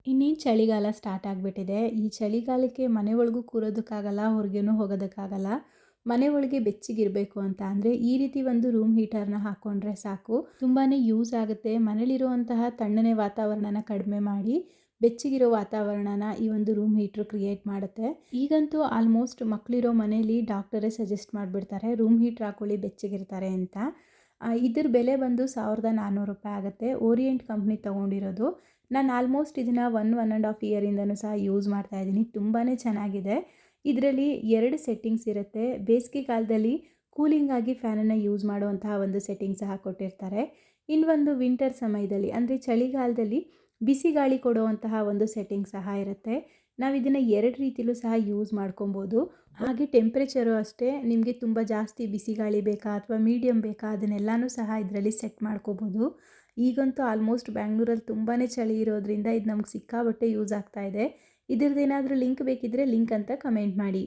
ಇನ್ನೇನು ಚಳಿಗಾಲ ಸ್ಟಾರ್ಟ್ ಆಗಿಬಿಟ್ಟಿದೆ. ಈ ಚಳಿಗಾಲಕ್ಕೆ ಮನೆ ಒಳಗೂ ಕೂರೋದಕ್ಕಾಗಲ್ಲ, ಹೊರಗೇನೂ ಹೋಗೋದಕ್ಕಾಗಲ್ಲ. ಮನೆ ಒಳಗೆ ಬೆಚ್ಚಗಿರಬೇಕು ಅಂತ ಅಂದರೆ ಈ ರೀತಿ ಒಂದು ರೂಮ್ ಹೀಟರ್ನ ಹಾಕ್ಕೊಂಡ್ರೆ ಸಾಕು. ತುಂಬಾ ಯೂಸ್ ಆಗುತ್ತೆ. ಮನೇಲಿರುವಂತಹ ತಣ್ಣನೆ ವಾತಾವರಣನ ಕಡಿಮೆ ಮಾಡಿ ಬೆಚ್ಚಗಿರೋ ವಾತಾವರಣನ ಈ ಒಂದು ರೂಮ್ ಹೀಟ್ರು ಕ್ರಿಯೇಟ್ ಮಾಡುತ್ತೆ. ಈಗಂತೂ ಆಲ್ಮೋಸ್ಟ್ ಮಕ್ಕಳಿರೋ ಮನೇಲಿ ಡಾಕ್ಟರೇ ಸಜೆಸ್ಟ್ ಮಾಡಿಬಿಡ್ತಾರೆ ರೂಮ್ ಹೀಟ್ರ್ ಹಾಕ್ಕೊಳ್ಳಿ ಬೆಚ್ಚಗಿರ್ತಾರೆ ಅಂತ. ಇದ್ರ ಬೆಲೆ ಬಂದು ₹1400 ಆಗುತ್ತೆ. ಓರಿಯೆಂಟ್ ಕಂಪ್ನಿ ತೊಗೊಂಡಿರೋದು. ನಾನು ಆಲ್ಮೋಸ್ಟ್ ಇದನ್ನು 1.5 ಇಯರಿಂದನೂ ಸಹ ಯೂಸ್ ಮಾಡ್ತಾ ಇದ್ದೀನಿ. ತುಂಬಾ ಚೆನ್ನಾಗಿದೆ. ಇದರಲ್ಲಿ 2 ಸೆಟ್ಟಿಂಗ್ಸ್ ಇರುತ್ತೆ. ಬೇಸಿಗೆ ಕಾಲದಲ್ಲಿ ಕೂಲಿಂಗ್ ಆಗಿ ಫ್ಯಾನನ್ನು ಯೂಸ್ ಮಾಡುವಂತಹ ಒಂದು ಸೆಟ್ಟಿಂಗ್ ಸಹ ಕೊಟ್ಟಿರ್ತಾರೆ. ಇನ್ನೊಂದು ವಿಂಟರ್ ಸಮಯದಲ್ಲಿ ಅಂದರೆ ಚಳಿಗಾಲದಲ್ಲಿ ಬಿಸಿ ಗಾಳಿ ಕೊಡುವಂತಹ ಒಂದು ಸೆಟ್ಟಿಂಗ್ ಸಹ ಇರುತ್ತೆ. ನಾವು ಇದನ್ನು 2 ರೀತಿಲೂ ಸಹ ಯೂಸ್ ಮಾಡ್ಕೊಬೋದು. ಹಾಗೆ ಟೆಂಪ್ರೇಚರು ಅಷ್ಟೇ, ನಿಮಗೆ ತುಂಬ ಜಾಸ್ತಿ ಬಿಸಿ ಗಾಳಿ ಬೇಕಾ ಅಥವಾ ಮೀಡಿಯಮ್ ಬೇಕಾ ಅದನ್ನೆಲ್ಲನೂ ಸಹ ಇದರಲ್ಲಿ ಸೆಟ್ ಮಾಡ್ಕೋಬೋದು. ಈಗಂತೂ ಆಲ್ಮೋಸ್ಟ್ ಬ್ಯಾಂಗ್ಳೂರಲ್ಲಿ ತುಂಬಾ ಚಳಿ ಇರೋದ್ರಿಂದ ಇದು ನಮ್ಗೆ ಸಿಕ್ಕಾಪಟ್ಟೆ ಯೂಸ್ ಆಗ್ತಾ ಇದೆ. ಇದ್ರದ್ದೇನಾದರೂ ಲಿಂಕ್ ಬೇಕಿದ್ದರೆ ಲಿಂಕ್ ಅಂತ ಕಮೆಂಟ್ ಮಾಡಿ.